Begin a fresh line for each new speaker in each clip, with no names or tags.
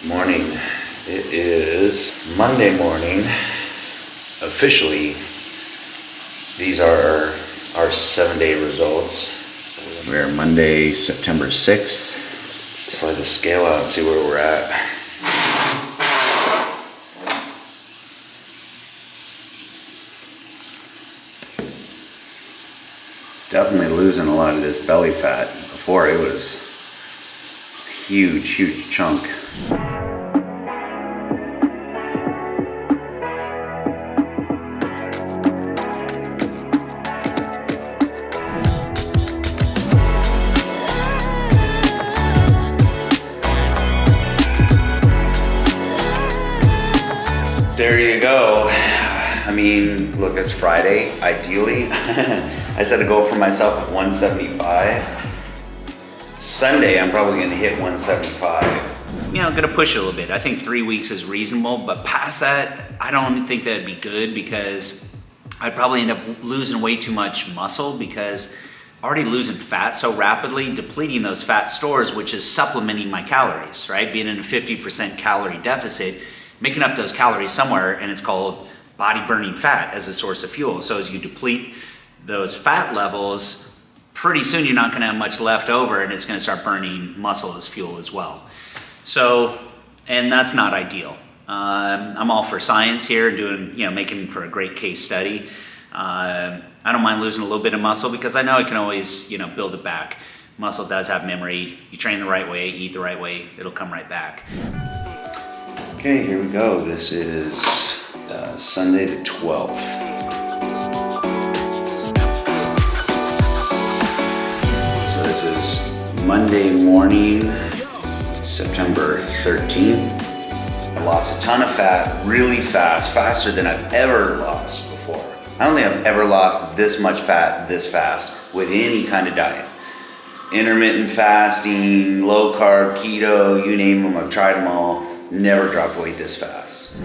Morning. It is Monday morning. Officially, these are our 7-day results. We're Monday, September 6th. Slide the scale out and see where we're at. Definitely losing a lot of this belly fat. Before it was a huge chunk. There you go. I mean, look, it's Friday, ideally. I set a goal for myself at 175. Sunday, I'm probably gonna hit 175. You know, gonna push a little bit. I think 3 weeks is reasonable, but past that, I don't think that'd be good because I'd probably end up losing way too much muscle because already losing fat so rapidly, depleting those fat stores, which is supplementing my calories, right? Being in a 50% calorie deficit, making up those calories somewhere, and it's called body burning fat as a source of fuel. So as you deplete those fat levels, pretty soon you're not gonna have much left over and it's gonna start burning muscle as fuel as well. So, and that's not ideal. I'm all for science here, making for a great case study. I don't mind losing a little bit of muscle because I know I can always, build it back. Muscle does have memory. You train the right way, eat the right way, it'll come right back. Okay, here we go. This is Sunday the 12th. So this is Monday morning, September 13th. I lost a ton of fat really fast, faster than I've ever lost before. I don't think I've ever lost this much fat this fast with any kind of diet. Intermittent fasting, low carb, keto, you name them, I've tried them all. Never dropped weight this fast.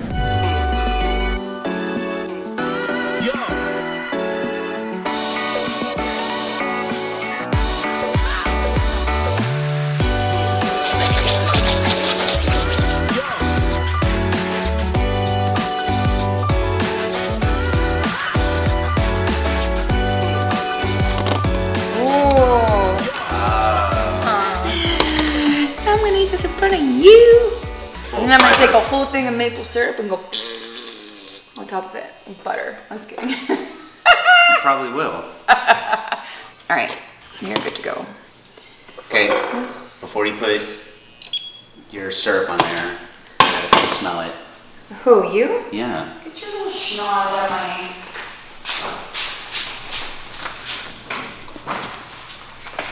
I'm gonna eat this in front of you. And then I'm gonna take a whole thing of maple syrup and go on top of it with butter. I'm just kidding.
You probably will.
All right, you're good to go.
Okay, before you put your syrup on there, you gotta smell it.
Who, you?
Yeah.
Get your little schnoz out of my...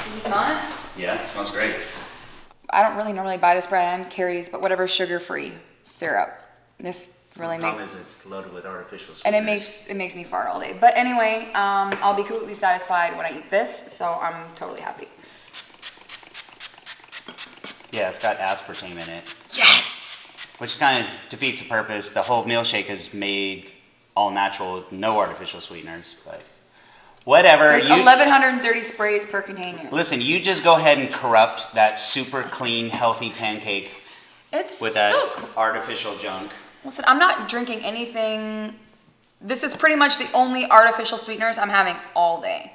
Can you smell it?
Yeah, it smells great.
I don't really normally buy this brand, Carrie's, but whatever, sugar-free syrup. This really makes...
The problem is it's loaded with artificial sweeteners.
And it makes me fart all day. But anyway, I'll be completely satisfied when I eat this, so I'm totally happy.
Yeah, it's got aspartame in it.
Yes!
Which kind of defeats the purpose. The whole meal shake is made all natural, no artificial sweeteners, but whatever.
There's 1,130 sprays per container.
Listen, you just go ahead and corrupt that super clean, healthy pancake with that artificial junk.
Listen, I'm not drinking anything. This is pretty much the only artificial sweeteners I'm having all day.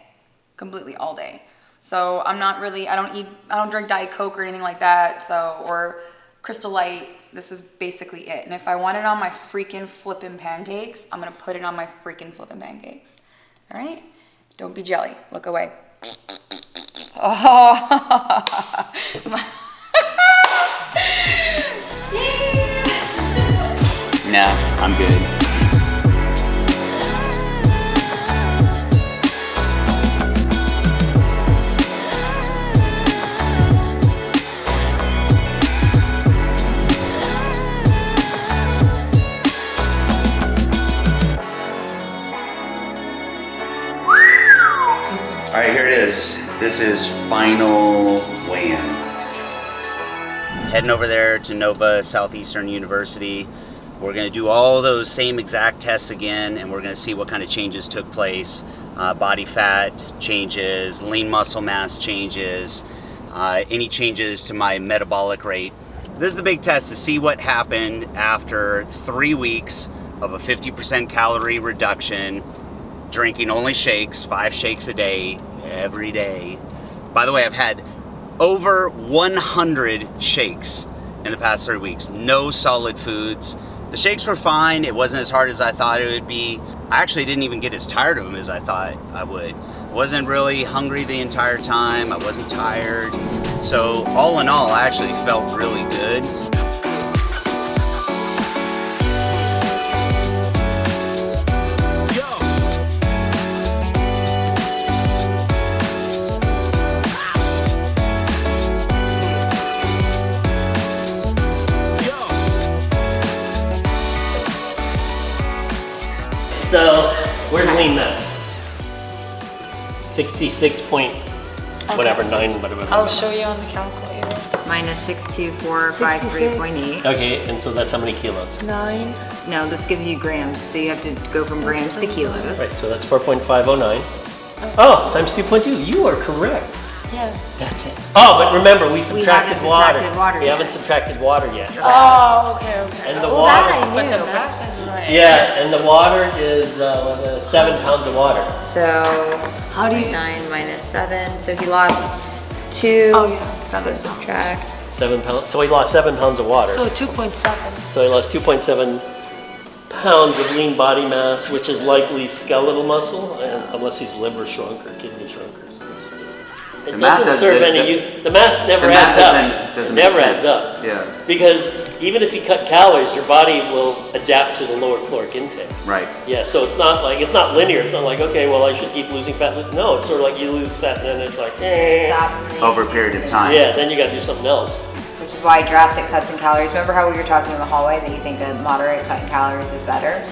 Completely all day. So I'm not really, I don't drink Diet Coke or anything like that, or Crystal Light. This is basically it. And if I want it on my freaking flippin' pancakes, I'm gonna put it on my freaking flippin' pancakes. All right? Don't be jelly. Look away. Oh.
No, I'm good. All right, here it is. This is final weigh-in. Heading over there to Nova Southeastern University. We're going to do all those same exact tests again, and we're going to see what kind of changes took place. Body fat changes, lean muscle mass changes, any changes to my metabolic rate. this is the big test to see what happened after 3 weeks of a 50% calorie reduction, drinking only shakes, 5 shakes a day, every day. By the way, I've had over 100 shakes in the past 3 weeks. No solid foods. The shakes were fine. It wasn't as hard as I thought it would be. I actually didn't even get as tired of them as I thought I would. Wasn't really hungry the entire time. I wasn't tired. So all in all, I actually felt really good.
So, where's lean mass? 66 point whatever, 9, whatever.
I'll show you on the calculator.
Minus 62453.8.
Okay, and so that's how many kilos?
9.
No, this gives you grams, so you have to go from grams to kilos.
Right, so that's 4.509. Oh, times 2.2. You are correct.
Yeah.
That's it. Oh, but remember, we subtracted
haven't
water.
subtracted water
We
yet.
haven't subtracted water yet.
Oh, okay.
And the
Oh,
water.
that I knew. But the math is right.
Yeah, and the water is 7 pounds of water.
So,
How do you-
9 minus 7, so he lost 2.
Oh, yeah.
So
7
subtract.
7 pounds. So he lost 7 pounds of water.
So 2.7.
So he lost 2.7 pounds of lean body mass, which is likely skeletal muscle, unless he's liver shrunk or kidney shrunk or something. It
The math
doesn't serve any use. The math never adds up.
doesn't
It
make
never
sense.
adds up.
Yeah.
Because even if you cut calories, your body will adapt to the lower caloric intake.
Right.
Yeah, so it's not linear. It's not like, okay, well, I should keep losing fat. No, it's sort of like you lose fat and then it's like,
Stops and then you
Over a
do
period of
something.
time.
yeah, then you gotta do something else.
Which is why drastic cuts in calories. Remember how we were talking in the hallway that you think a moderate cut in calories is better?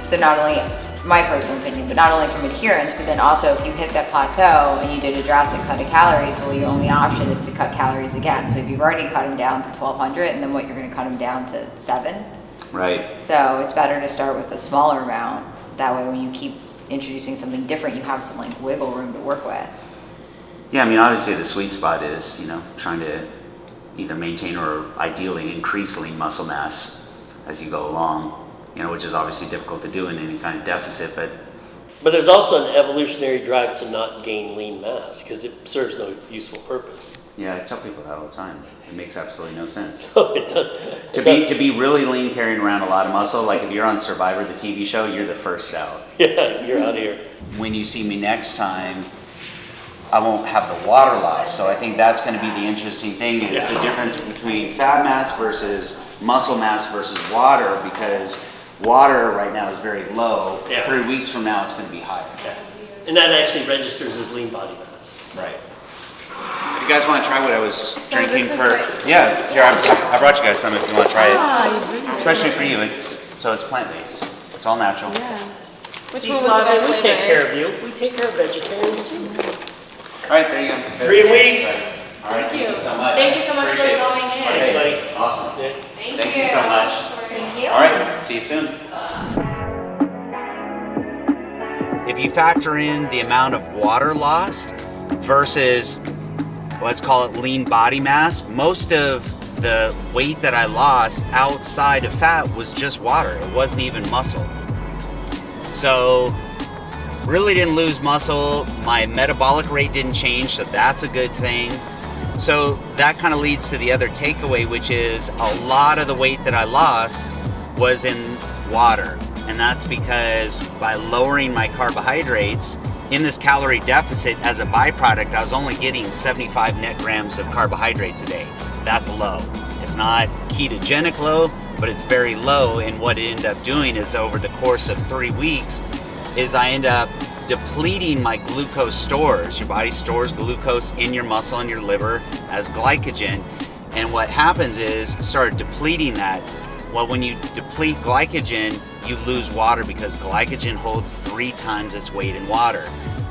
So not only, my personal opinion, but not only from adherence, but then also if you hit that plateau and you did a drastic cut of calories, well, your only option is to cut calories again. So if you've already cut them down to 1,200, and then what, you're gonna cut them down to 7?
Right.
So it's better to start with a smaller amount. That way when you keep introducing something different, you have some like wiggle room to work with.
Yeah, I mean, obviously the sweet spot is, trying to either maintain or ideally increase lean muscle mass as you go along, which is obviously difficult to do in any kind of deficit, but
But there's also an evolutionary drive to not gain lean mass because it serves no useful purpose.
yeah, I tell people that all the time. It makes absolutely no sense.
So it does.
To be really lean, carrying around a lot of muscle, like if you're on Survivor, the TV show, you're the first out.
Yeah, you're out of here.
When you see me next time, I won't have the water loss. So I think that's going to be the interesting thing is the difference between fat mass versus muscle mass versus water, because water right now is very low.
Yeah.
3 weeks from now, it's going to be higher.
Yeah. And that actually registers as lean body mass.
Right. If you guys want to try what I was drinking
this is
for,
right.
yeah, here I brought you guys some if you want to try it.
Ah, you really
Especially for you, it's plant-based. It's all natural.
Yeah. Which
See,
one was the
Flavia,
best
we take
flavor?
care of you. We take care of vegetarians too.
All right, there you go.
3 weeks.
All right, thank you so much.
Thank you so much
Appreciate
for
it.
coming in.
Thanks, buddy.
Awesome.
Yeah.
Thank you so much.
Thank you.
All right, see you soon. If you factor in the amount of water lost versus, let's call it lean body mass, most of the weight that I lost outside of fat was just water. It wasn't even muscle. So really didn't lose muscle. My metabolic rate didn't change, so that's a good thing. So that kind of leads to the other takeaway, which is a lot of the weight that I lost was in water. And that's because by lowering my carbohydrates in this calorie deficit, as a byproduct, I was only getting 75 net grams of carbohydrates a day. That's low. It's not ketogenic low, but it's very low. And what it ended up doing is over the course of 3 weeks is I end up depleting my glucose stores. Your body stores glucose in your muscle and your liver as glycogen. And what happens is start depleting that. Well, when you deplete glycogen, you lose water because glycogen holds 3 times its weight in water.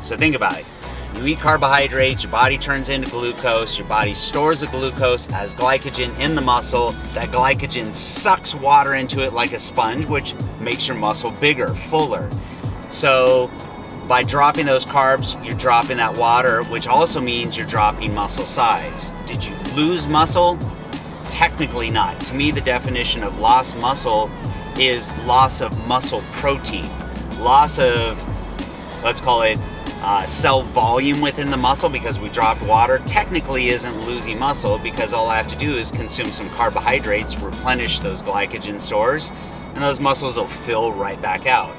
So think about it. You eat carbohydrates, your body turns into glucose, your body stores the glucose as glycogen in the muscle. That glycogen sucks water into it like a sponge, which makes your muscle bigger, fuller. So by dropping those carbs, you're dropping that water, which also means you're dropping muscle size. Did you lose muscle? technically not. To me, the definition of lost muscle is loss of muscle protein. Loss of, let's call it, cell volume within the muscle because we dropped water technically isn't losing muscle, because all I have to do is consume some carbohydrates, replenish those glycogen stores, and those muscles will fill right back out.